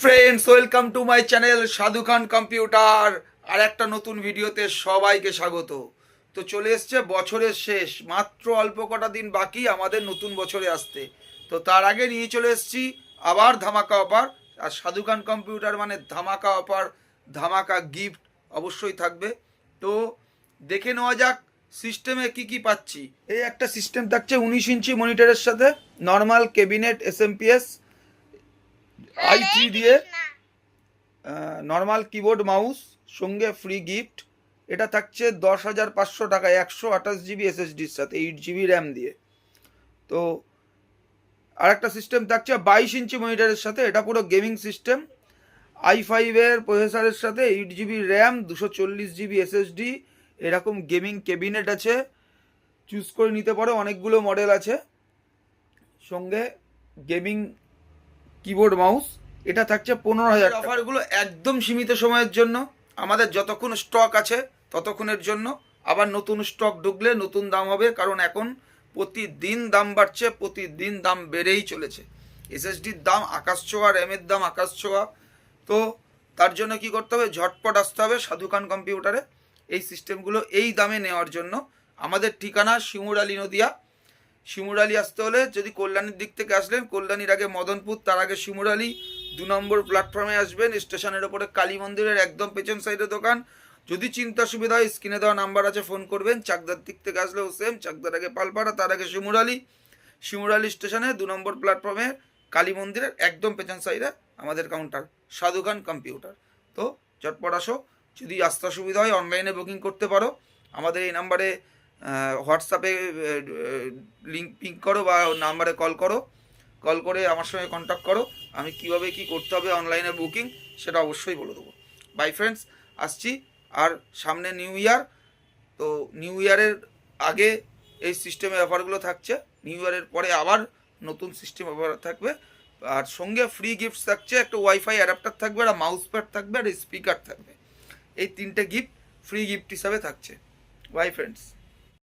Friends, welcome to my channel সাধু খান computer. আর একটা নতুন ভিডিওতে সবাইকে স্বাগত। তো চলে এসছে বছরের শেষ, মাত্র অল্প কটা দিন বাকি আমাদের নতুন বছরে আসতে। তো তার আগে নিয়ে চলে এসেছি আবার ধামাকা অফার। আর সাধু খান কম্পিউটার মানে ধামাকা অফার, ধামাকা গিফট অবশ্যই থাকবে। তো দেখে নেওয়া যাক সিস্টেমে কি কি পাচ্ছি। এই একটা সিস্টেম থাকছে 19 ইঞ্চি মনিটরের সাথে, নর্মাল ক্যাবিনেট এসএমপিএস i3 দিয়ে, নর্মাল কিবোর্ড মাউস, সঙ্গে ফ্রি গিফট। এটা থাকছে 10,500 টাকায়, 128 জিবি এসএসডির সাথে, 8 জিবি র্যাম দিয়ে। তো আর একটা সিস্টেম থাকছে 22 ইঞ্চি মনিটরের সাথে, এটা পুরো গেমিং সিস্টেম, i5-এর প্রসেসরের সাথে, 8 জিবি র্যাম, 240 জিবি এসএসডি। এরকম গেমিং ক্যাবিনেট আছে, চুজ করে নিতে পারো, অনেকগুলো মডেল আছে। সঙ্গে গেমিং কিবোর্ড মাউস। এটা থাকছে 15,000। অফারগুলো একদম সীমিত সময়ের জন্য, আমাদের যতক্ষণ স্টক আছে ততক্ষণের জন্য। আবার নতুন স্টক ঢুকলে নতুন দাম হবে, কারণ এখন প্রতিদিন দাম বাড়ছে, প্রতিদিন দাম বেড়েই চলেছে। এসএসডির দাম আকাশ ছোঁয়া, র্যামের দাম আকাশ ছোঁয়া। তো তার জন্য কি করতে হবে, ঝটপট আসতে হবে সাধু খান কম্পিউটারে এই সিস্টেমগুলো এই দামে নেওয়ার জন্য। আমাদের ঠিকানা শিমুরালী, নদিয়া। শিমুরালী আসতে হলে, যদি কল্যাণীর দিক থেকে আসলেন, কল্যাণীর আগে মদনপুর, তার আগে শিমুরালী 2 নম্বর প্ল্যাটফর্মে আসবেন। স্টেশনের ওপরে কালী মন্দিরের একদম পেছন সাইডে দোকান। যদি চিন্তা সুবিধা হয়, স্ক্রিনে দেওয়া নাম্বার আছে, ফোন করবেন। চাকদার দিক থেকে আসলেও সেম, চাকদার আগে পালপাড়া, তার আগে শিমুরালী। শিমুরালী স্টেশনে 2 নম্বর প্ল্যাটফর্মে কালী মন্দিরের একদম পেছন সাইডে আমাদের কাউন্টার, সাধু খান কম্পিউটার। তো চটপট আসো। যদি আসতে সুবিধা হয়, অনলাইনে বুকিং করতে পারো। আমাদের এই নাম্বারে হোয়াটসঅ্যাপে লিঙ্ক পিং করো বা নাম্বারে কল করে আমার সঙ্গে কন্ট্যাক্ট করো। আমি কিভাবে কি করতে হবে অনলাইনে বুকিং সেটা অবশ্যই বলে দেবো। বাই ফ্রেন্ডস, আসছি। আর সামনে নিউ ইয়ার, তো নিউ ইয়ারের আগে এই সিস্টেমের অফারগুলো থাকছে, নিউ ইয়ারের পরে আবার নতুন সিস্টেম অফার থাকবে। আর সঙ্গে ফ্রি গিফট থাকছে, একটা ওয়াইফাই অ্যাডাপ্টার থাকবে, একটা মাউস প্যাড থাকবে, আর স্পিকার থাকবে। এই 3টে গিফট ফ্রি গিফট হিসাবে থাকছে। By friends.